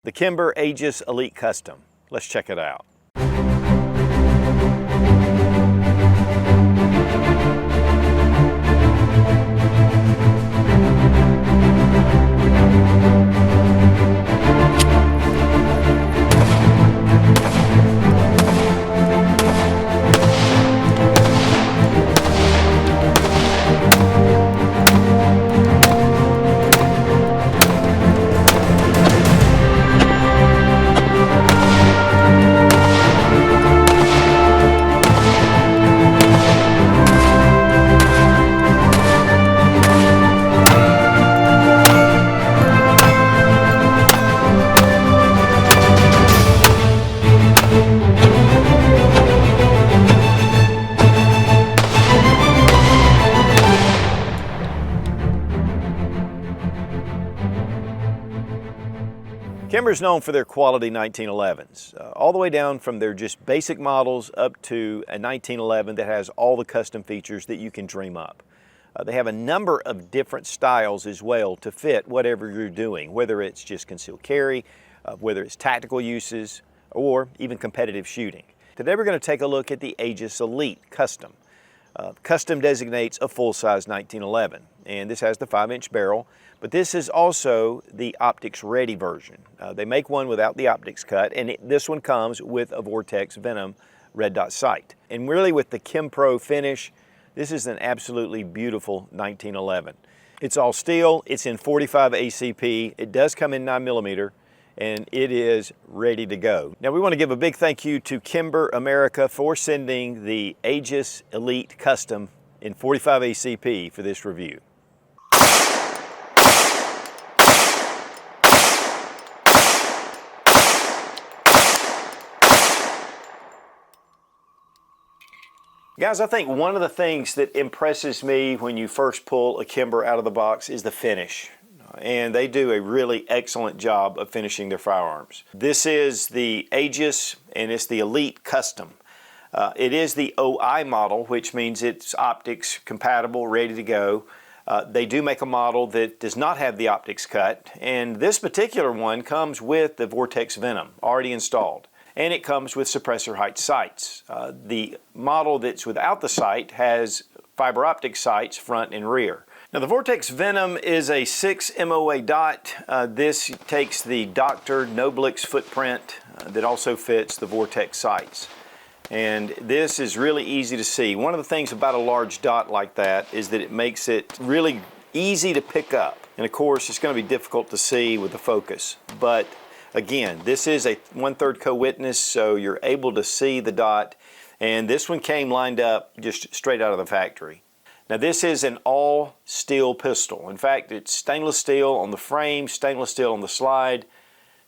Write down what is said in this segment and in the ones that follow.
The Kimber Aegis Elite Custom. Let's check it out. Kimber is known for their quality 1911s, all the way down from their just basic models up to a 1911 that has all the custom features that you can dream up. They have a number of different styles as well to fit whatever you're doing, whether it's just concealed carry, whether it's tactical uses, or even competitive shooting. Today we're going to take a look at the Aegis Elite Custom. Custom designates a full-size 1911, and this has the 5-inch barrel, but this is also the optics ready version. They make one without the optics cut, and this one comes with a Vortex Venom red dot sight. And really with the Kim Pro finish, this is an absolutely beautiful 1911. It's all steel, it's in 45 ACP, it does come in 9mm, and it is ready to go. Now we want to give a big thank you to Kimber America for sending the Aegis Elite Custom in 45 ACP for this review. Guys, I think one of the things that impresses me when you first pull a Kimber out of the box is the finish. And they do a really excellent job of finishing their firearms. This is the Aegis, and it's the Elite Custom. It is the OI model, which means it's optics compatible, ready to go. They do make a model that does not have the optics cut, and this particular one comes with the Vortex Venom already installed. And it comes with suppressor height sights. The model that's without the sight has fiber optic sights front and rear. Now the Vortex Venom is a 6 MOA Dot. This takes the Dr. Noblix footprint that also fits the Vortex sights. And this is really easy to see. One of the things about a large dot like that is that it makes it really easy to pick up. And of course it's going to be difficult to see with the focus. But again, this is a 1/3 co-witness, so you're able to see the dot. And this one came lined up just straight out of the factory. Now this is an all steel pistol. In fact, it's stainless steel on the frame, stainless steel on the slide,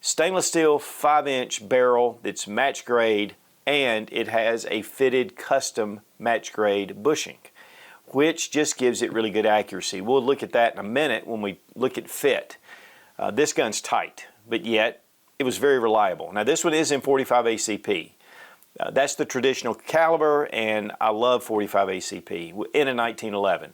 stainless steel 5-inch barrel that's match grade, and it has a fitted custom match grade bushing, which just gives it really good accuracy. We'll look at that in a minute when we look at fit. This gun's tight, but yet it was very reliable. Now this one is in 45 ACP. That's the traditional caliber, and I love 45 ACP in a 1911.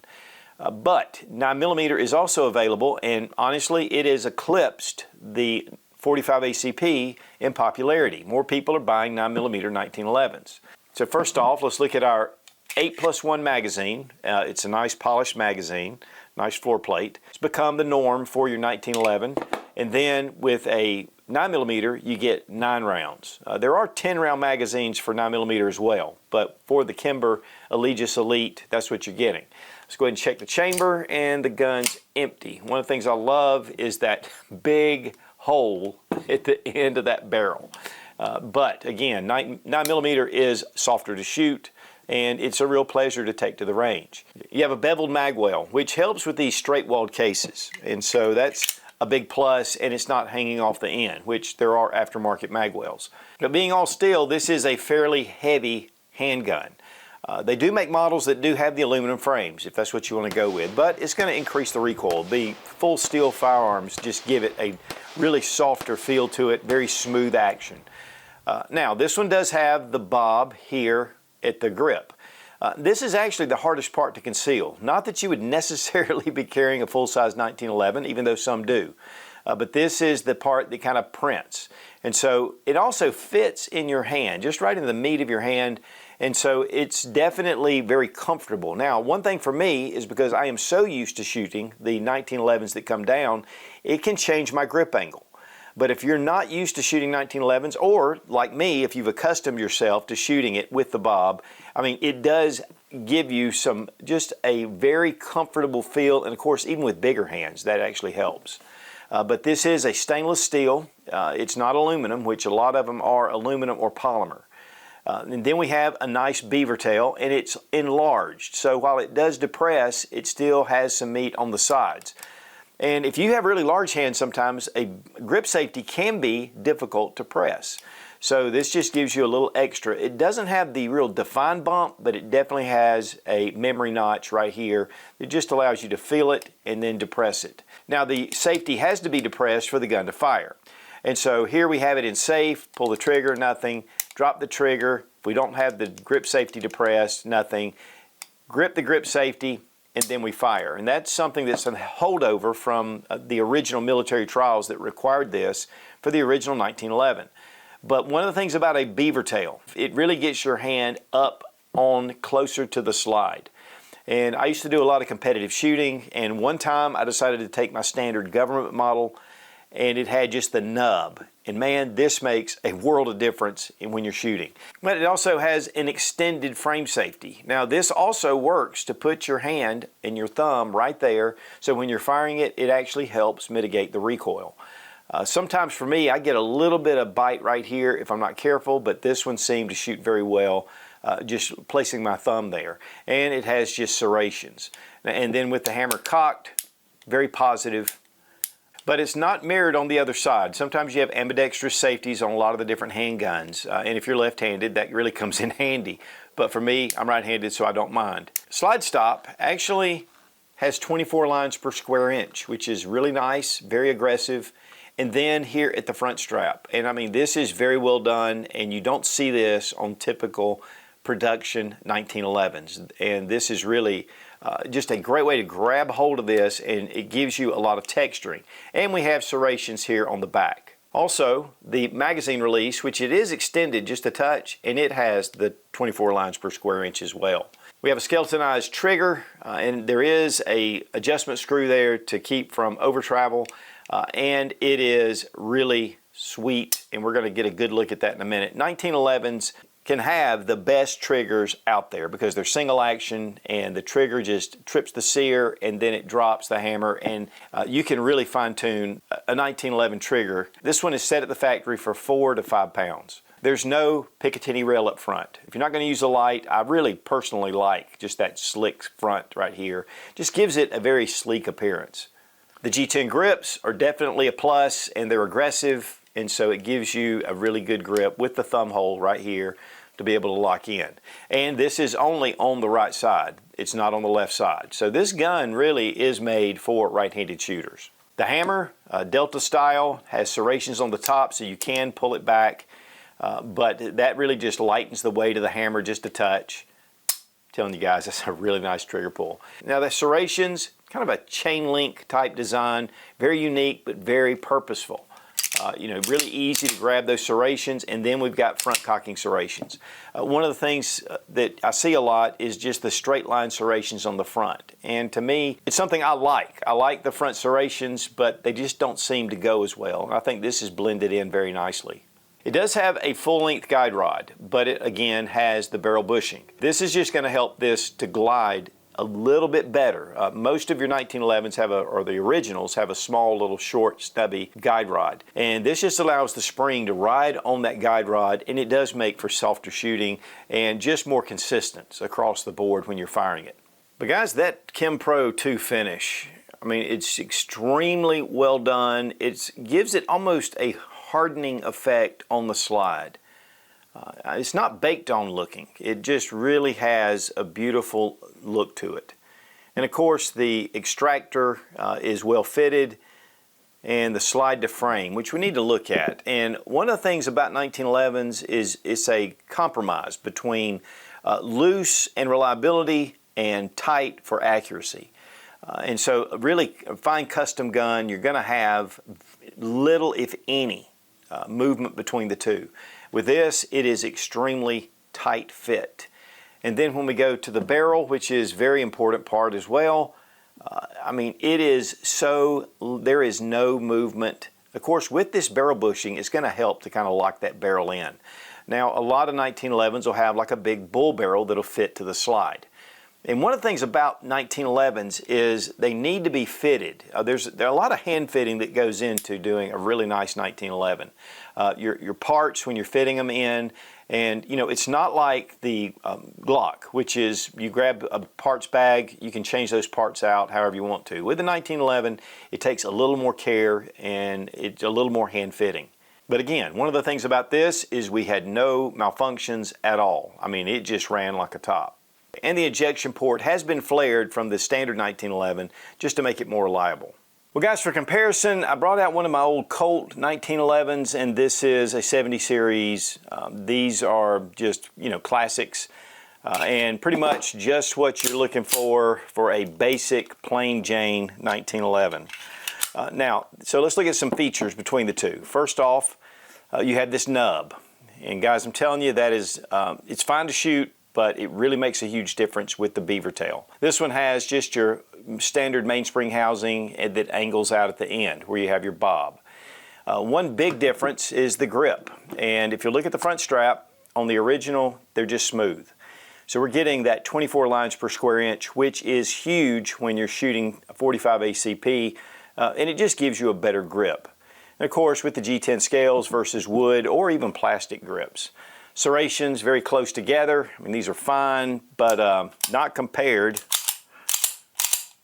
But 9mm is also available, and honestly it has eclipsed the 45 ACP in popularity. More people are buying 9mm 1911s. So first off, let's look at our 8+1 magazine. It's a nice polished magazine, nice floor plate. It's become the norm for your 1911. And then with a 9mm, you get 9 rounds. There are 10-round magazines for 9mm as well, but for the Kimber Aegis Elite, that's what you're getting. Let's go ahead and check the chamber, and the gun's empty. One of the things I love is that big hole at the end of that barrel. But again, 9mm is softer to shoot, and it's a real pleasure to take to the range. You have a beveled mag well, which helps with these straight-walled cases, and so that's a big plus, and it's not hanging off the end, which there are aftermarket mag wells. Now being all steel, this is a fairly heavy handgun. They do make models that do have the aluminum frames, if that's what you want to go with, but it's going to increase the recoil. The full steel firearms just give it a really softer feel to it, very smooth action. Now this one does have the bob here at the grip. This is actually the hardest part to conceal. Not that you would necessarily be carrying a full-size 1911, even though some do. but this is the part that kind of prints. And so it also fits in your hand, just right in the meat of your hand. And so it's definitely very comfortable. Now, one thing for me is because I am so used to shooting the 1911s that come down, it can change my grip angle. But if you're not used to shooting 1911s, or like me, if you've accustomed yourself to shooting it with the bob, I mean, it does give you just a very comfortable feel. And of course, even with bigger hands, that actually helps. But this is a stainless steel. It's not aluminum, which a lot of them are aluminum or polymer. And then we have a nice beaver tail, and it's enlarged. So while it does depress, it still has some meat on the sides. And if you have really large hands, sometimes a grip safety can be difficult to press. So this just gives you a little extra. It doesn't have the real defined bump, but it definitely has a memory notch right here. It just allows you to feel it and then depress it. Now the safety has to be depressed for the gun to fire. And so here we have it in safe, pull the trigger, nothing, drop the trigger. If we don't have the grip safety depressed, nothing. Grip the grip safety, and then we fire. And that's something that's a holdover from the original military trials that required this for the original 1911. But one of the things about a beaver tail, it really gets your hand up on closer to the slide. And I used to do a lot of competitive shooting, and one time I decided to take my standard government model, and it had just the nub. And man, this makes a world of difference when you're shooting. But it also has an extended frame safety. Now this also works to put your hand and your thumb right there, so when you're firing it, it actually helps mitigate the recoil. Sometimes for me, I get a little bit of bite right here if I'm not careful, but this one seemed to shoot very well, just placing my thumb there. And it has just serrations. And then with the hammer cocked, very positive. But it's not mirrored on the other side. Sometimes you have ambidextrous safeties on a lot of the different handguns. And if you're left-handed, that really comes in handy. But for me, I'm right-handed, so I don't mind. Slide stop actually has 24 lines per square inch, which is really nice, very aggressive. And then here at the front strap. And I mean, this is very well done, and you don't see this on typical production 1911s. And this is really just a great way to grab hold of this, and it gives you a lot of texturing. And we have serrations here on the back. Also, the magazine release, which it is extended just a touch, and it has the 24 lines per square inch as well. We have a skeletonized trigger, and there is a adjustment screw there to keep from over travel. And it is really sweet, and we're going to get a good look at that in a minute. 1911s can have the best triggers out there because they're single action, and the trigger just trips the sear and then it drops the hammer, and you can really fine tune a 1911 trigger. This one is set at the factory for 4 to 5 pounds. There's no Picatinny rail up front. If you're not going to use a light, I really personally like just that slick front right here. Just gives it a very sleek appearance. The G10 grips are definitely a plus, and they're aggressive, and so it gives you a really good grip with the thumb hole right here to be able to lock in. And this is only on the right side. It's not on the left side. So this gun really is made for right-handed shooters. The hammer, Delta style, has serrations on the top, so you can pull it back, but that really just lightens the weight of the hammer just a touch. Telling you guys, that's a really nice trigger pull. Now the serrations, kind of a chain link type design, very unique but very purposeful. Really easy to grab those serrations, and then we've got front cocking serrations. One of the things that I see a lot is just the straight line serrations on the front, and to me it's something I like. I like the front serrations, but they just don't seem to go as well, and I think this is blended in very nicely. It does have a full-length guide rod, but it again has the barrel bushing. This is just going to help this to glide a little bit better. Most of your 1911s have or the originals have a small little short stubby guide rod, and this just allows the spring to ride on that guide rod, and it does make for softer shooting and just more consistent across the board when you're firing it. But guys, that Kim Pro 2 finish, I mean, it's extremely well done. It gives it almost a hardening effect on the slide. It's not baked on looking. It just really has a beautiful look to it. And of course the extractor is well fitted, and the slide to frame, which we need to look at. And one of the things about 1911s is it's a compromise between loose and reliability and tight for accuracy. And so really a fine custom gun, you're going to have little, if any, movement between the two. With this, it is extremely tight fit. And then when we go to the barrel, which is a very important part as well, I mean, it is so, there is no movement. Of course, with this barrel bushing, it's going to help to kind of lock that barrel in. Now, a lot of 1911s will have like a big bull barrel that'll fit to the slide. And one of the things about 1911s is they need to be fitted. There are a lot of hand fitting that goes into doing a really nice 1911. Your parts when you're fitting them in, and you know, it's not like the Glock, which is you grab a parts bag, you can change those parts out however you want to. With the 1911, it takes a little more care and it's a little more hand fitting. But again, one of the things about this is we had no malfunctions at all. I mean, it just ran like a top. And the ejection port has been flared from the standard 1911 just to make it more reliable. Well guys, for comparison, I brought out one of my old Colt 1911s, and this is a 70 series. These are just, you know, classics and pretty much just what you're looking for a basic plain Jane 1911. Now, so let's look at some features between the two. First off, you have this nub. And guys, I'm telling you, that is, it's fine to shoot, but it really makes a huge difference with the beaver tail. This one has just your standard mainspring housing that angles out at the end where you have your bob. One big difference is the grip. And if you look at the front strap, on the original, they're just smooth. So we're getting that 24 lines per square inch, which is huge when you're shooting a 45 ACP, and it just gives you a better grip. And of course, with the G10 scales versus wood or even plastic grips. Serrations very close together. I mean, these are fine, but not compared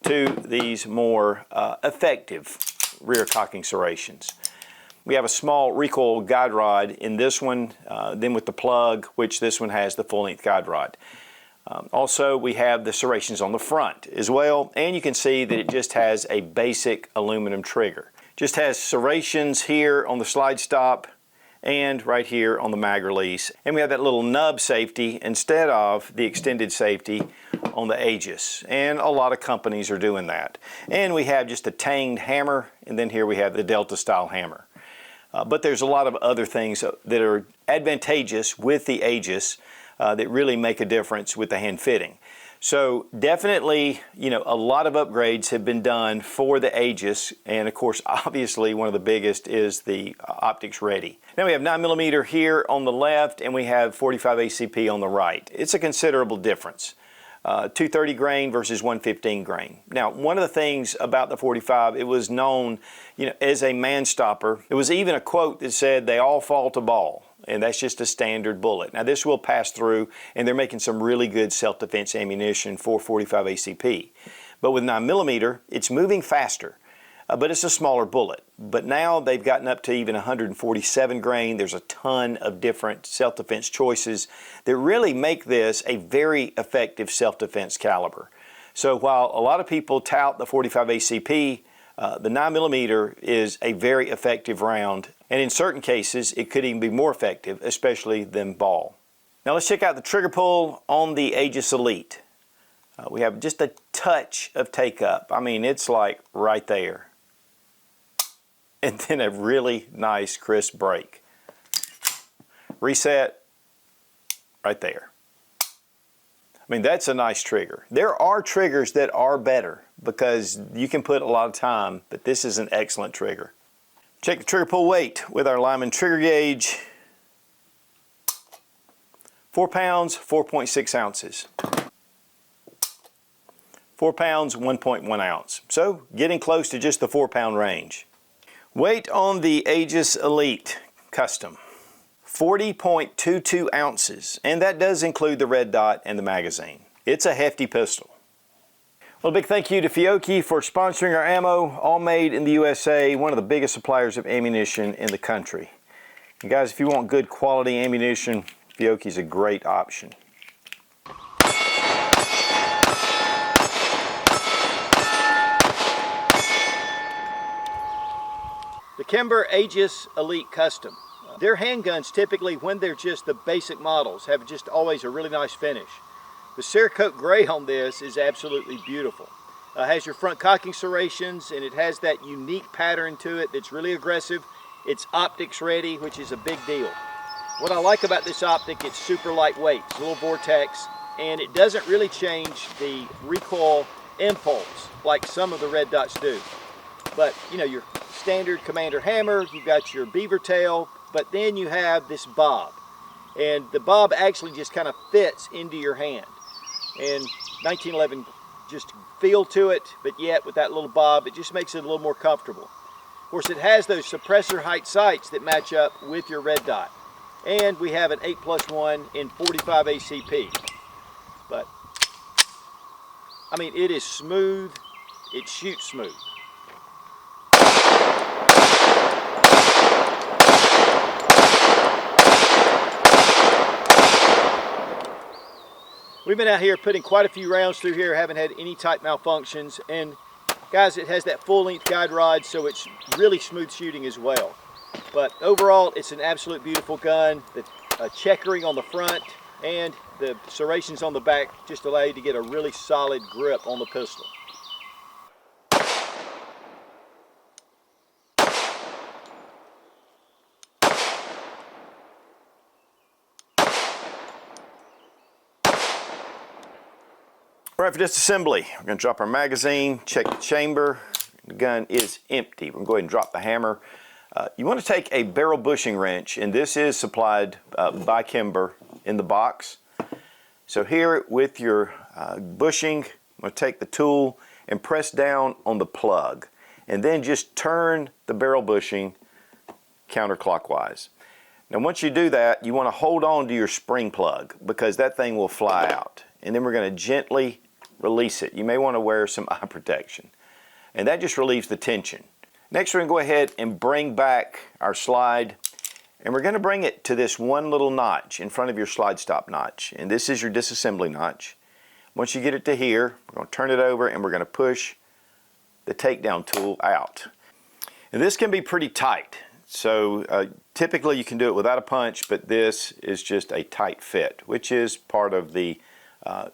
to these more effective rear cocking serrations. We have a small recoil guide rod in this one, then with the plug, which this one has the full-length guide rod. Also, we have the serrations on the front as well, and you can see that it just has a basic aluminum trigger. Just has serrations here on the slide stop and right here on the mag release. And we have that little nub safety instead of the extended safety on the Aegis. And a lot of companies are doing that. And we have just a tanged hammer, and then here we have the Delta style hammer. But there's a lot of other things that are advantageous with the Aegis that really make a difference with the hand fitting. So definitely, you know, a lot of upgrades have been done for the Aegis, and of course, obviously, one of the biggest is the optics ready. Now we have 9mm here on the left, and we have 45 ACP on the right. It's a considerable difference. 230 grain versus 115 grain. Now, one of the things about the 45, it was known, you know, as a man stopper. There was even a quote that said, "They all fall to ball." And that's just a standard bullet. Now this will pass through, and they're making some really good self-defense ammunition for 45 ACP. But with 9mm, it's moving faster, but it's a smaller bullet. But now they've gotten up to even 147 grain. There's a ton of different self-defense choices that really make this a very effective self-defense caliber. So while a lot of people tout the 45 ACP, the 9mm is a very effective round, and in certain cases it could even be more effective, especially than ball. Now let's check out the trigger pull on the Aegis Elite. We have just a touch of take up. I mean, it's like right there. And then a really nice crisp break. Reset right there. I mean, that's a nice trigger. There are triggers that are better because you can put a lot of time, but this is an excellent trigger. Check the trigger pull weight with our Lyman trigger gauge. 4 pounds, 4.6 ounces. 4 pounds, 1.1 ounce. So getting close to just the 4-pound range. Weight on the Aegis Elite Custom. 40.22 ounces, and that does include the red dot and the magazine. It's a hefty pistol. Well, a big thank you to Fiocchi for sponsoring our ammo, all made in the USA, one of the biggest suppliers of ammunition in the country. And guys, if you want good quality ammunition, Fiocchi's a great option. The Kimber Aegis Elite Custom. Their handguns typically, when they're just the basic models, have just always a really nice finish. The Cerakote gray on this is absolutely beautiful. Has your front cocking serrations, and it has that unique pattern to it that's really aggressive. It's optics ready, which is a big deal. What I like about this optic, it's super lightweight. It's a little Vortex, and it doesn't really change the recoil impulse like some of the red dots do. But you know, your standard Commander hammer, you've got your beaver tail, but then you have this bob. And the bob actually just kind of fits into your hand. And 1911 just feel to it, but yet with that little bob, it just makes it a little more comfortable. Of course, it has those suppressor height sights that match up with your red dot. And we have an 8+1 in 45 ACP. But, I mean, it is smooth. It shoots smooth. We've been out here putting quite a few rounds through here, haven't had any type malfunctions. And guys, it has that full length guide rod, so it's really smooth shooting as well. But overall, it's an absolute beautiful gun. The checkering on the front and the serrations on the back just allow you to get a really solid grip on the pistol. All right, for disassembly, we're going to drop our magazine, check the chamber. The gun is empty. We're going to go ahead and drop the hammer. You want to take a barrel bushing wrench, and this is supplied by Kimber in the box. So here with your bushing, I'm going to take the tool and press down on the plug, and then just turn the barrel bushing counterclockwise. Now once you do that, you want to hold on to your spring plug because that thing will fly out. And then we're going to gently release it. You may want to wear some eye protection. And that just relieves the tension. Next, we're going to go ahead and bring back our slide, and we're going to bring it to this one little notch in front of your slide stop notch. And this is your disassembly notch. Once you get it to here, we're going to turn it over and we're going to push the takedown tool out. And this can be pretty tight. So typically you can do it without a punch, but this is just a tight fit, which is part of the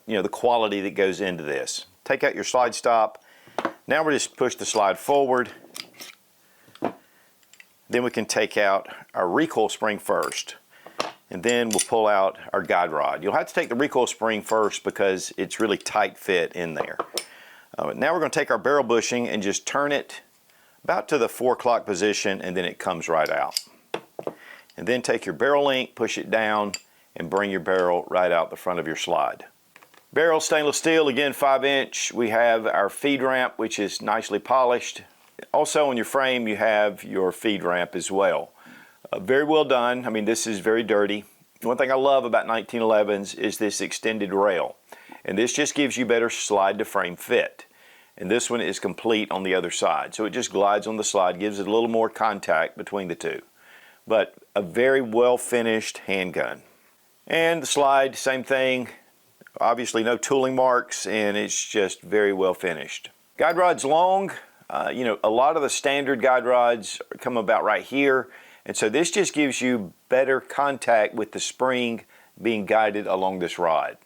the quality that goes into this. Take out your slide stop. Now we're just push the slide forward. Then we can take out our recoil spring first, and then we'll pull out our guide rod. You'll have to take the recoil spring first because it's really tight fit in there. Now we're going to take our barrel bushing and just turn it about to the 4 o'clock position, and then it comes right out. And then take your barrel link, push it down, and bring your barrel right out the front of your slide. Barrel stainless steel, again 5-inch. We have our feed ramp, which is nicely polished. Also on your frame you have your feed ramp as well. Very well done. I mean, this is very dirty. One thing I love about 1911s is this extended rail. And this just gives you better slide to frame fit. And this one is complete on the other side. So it just glides on the slide, gives it a little more contact between the two. But a very well finished handgun. And the slide, same thing. Obviously no tooling marks, and it's just very well finished. Guide rod's long. A lot of the standard guide rods come about right here, and so this just gives you better contact with the spring being guided along this rod.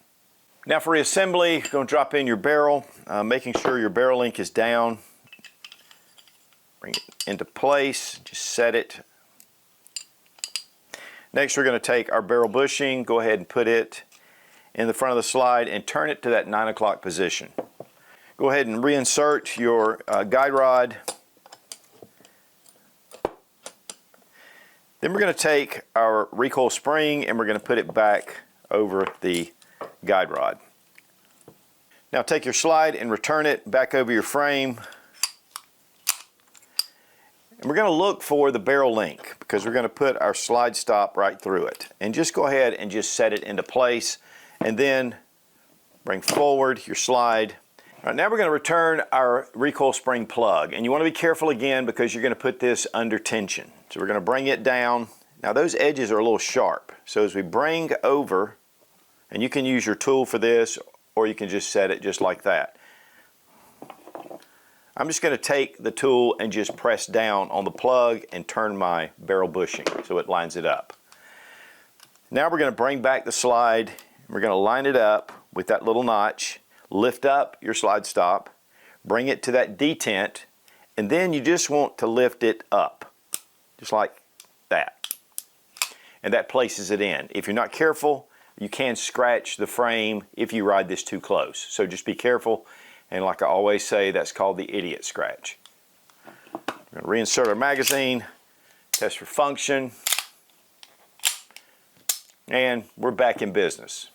Now for reassembly, you're going to drop in your barrel, making sure your barrel link is down. Bring it into place, just set it. Next we're going to take our barrel bushing, go ahead and put it in the front of the slide and turn it to that 9 o'clock position. Go ahead and reinsert your guide rod. Then we're going to take our recoil spring and we're going to put it back over the guide rod. Now take your slide and return it back over your frame. And we're going to look for the barrel link because we're going to put our slide stop right through it. And just go ahead and just set it into place, and then bring forward your slide. All right, now we're going to return our recoil spring plug, and you want to be careful again because you're going to put this under tension. So we're going to bring it down. Now those edges are a little sharp, so as we bring over, and you can use your tool for this or you can just set it just like that. I'm just going to take the tool and just press down on the plug and turn my barrel bushing so it lines it up. Now we're going to bring back the slide. We're going to line it up with that little notch. Lift up your slide stop, bring it to that detent, and then you just want to lift it up, just like that. And that places it in. If you're not careful, you can scratch the frame if you ride this too close. So just be careful, and like I always say, that's called the idiot scratch. We're going to reinsert our magazine, test for function, and we're back in business.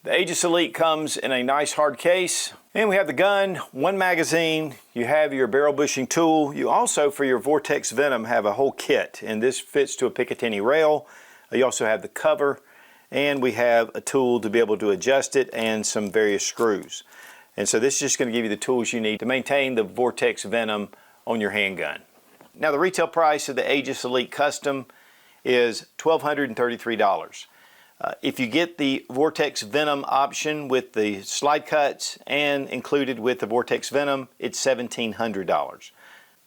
The Aegis Elite comes in a nice hard case, and we have the gun, one magazine, you have your barrel bushing tool. You also, for your Vortex Venom, have a whole kit, and this fits to a Picatinny rail. You also have the cover, and we have a tool to be able to adjust it and some various screws. And so this is just going to give you the tools you need to maintain the Vortex Venom on your handgun. Now the retail price of the Aegis Elite Custom is $1,233. If you get the Vortex Venom option with the slide cuts and included with the Vortex Venom, it's $1,700.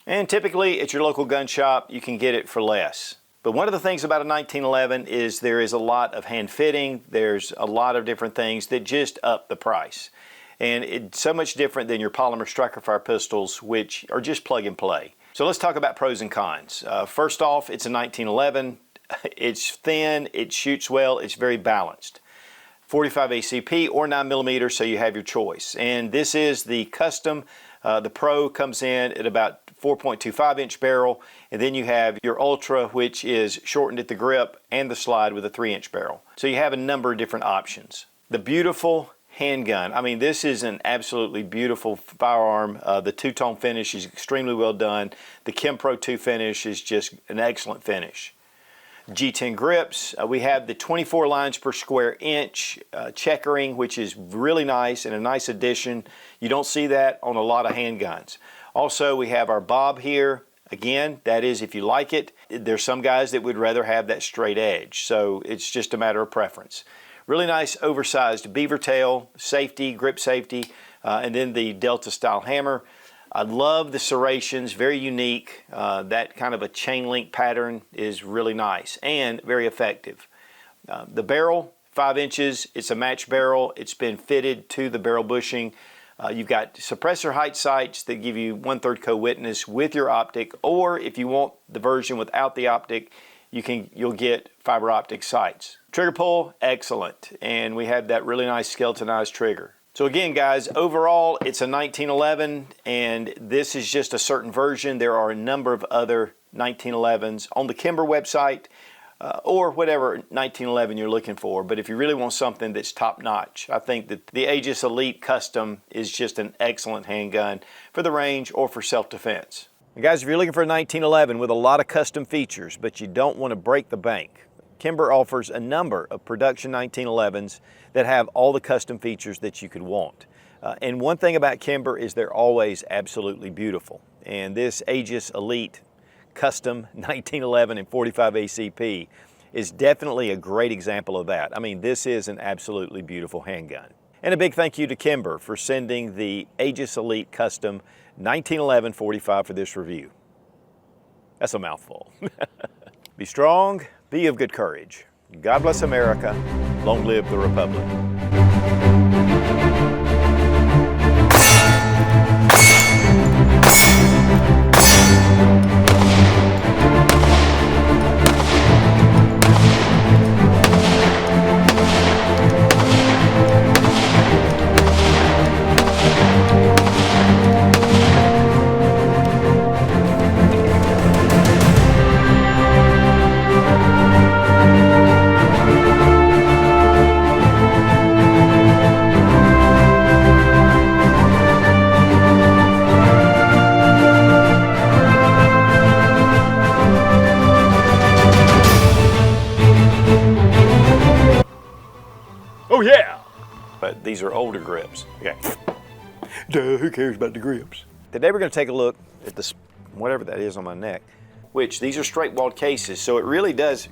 And typically at your local gun shop, you can get it for less. But one of the things about a 1911 is there is a lot of hand fitting. There's a lot of different things that just up the price. And it's so much different than your polymer striker fire pistols, which are just plug and play. So let's talk about pros and cons. First off, it's a 1911. It's thin, it shoots well, it's very balanced. 45 ACP or 9mm, so you have your choice. And this is the custom. The Pro comes in at about 4.25 inch barrel, and then you have your Ultra, which is shortened at the grip, and the slide with a 3-inch barrel. So you have a number of different options. The beautiful handgun. I mean, this is an absolutely beautiful firearm. The two-tone finish is extremely well done. The Chem Pro 2 finish is just an excellent finish. G10 Grips, we have the 24 lines per square inch checkering, which is really nice and a nice addition. You don't see that on a lot of handguns. Also, we have our bob here. Again, that is if you like it. There's some guys that would rather have that straight edge, so it's just a matter of preference. Really nice oversized beaver tail, safety, grip safety, and then the Delta style hammer. I love the serrations, very unique. That kind of a chain link pattern is really nice and very effective. The barrel, 5 inches, it's a match barrel. It's been fitted to the barrel bushing. You've got suppressor height sights that give you 1/3 co-witness with your optic, or if you want the version without the optic, you'll get fiber optic sights. Trigger pull, excellent, and we have that really nice skeletonized trigger. So again, guys, overall, it's a 1911, and this is just a certain version. There are a number of other 1911s on the Kimber website, or whatever 1911 you're looking for. But if you really want something that's top-notch, I think that the Aegis Elite Custom is just an excellent handgun for the range or for self-defense. And guys, if you're looking for a 1911 with a lot of custom features, but you don't want to break the bank, Kimber offers a number of production 1911s that have all the custom features that you could want. And one thing about Kimber is they're always absolutely beautiful. And this Aegis Elite Custom 1911 and 45 ACP is definitely a great example of that. I mean, this is an absolutely beautiful handgun. And a big thank you to Kimber for sending the Aegis Elite Custom 1911 45 for this review. That's a mouthful. Be strong. Be of good courage. God bless America. Long live the Republic. Oh yeah! But these are older grips. Okay. Duh, who cares about the grips? Today we're going to take a look at this, whatever that is on my neck, which these are straight walled cases, so it really does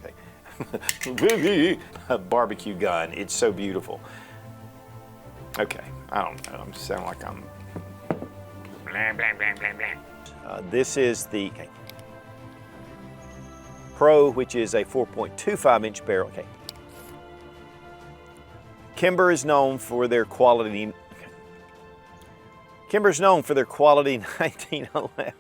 a barbecue gun. It's so beautiful. Okay, I don't know. I'm sounding like I'm blah, blah, blah, blah, blah. This is the Pro, which is a 4.25 inch barrel. Okay. Kimber is known for their quality. Kimber's known for their quality 1911.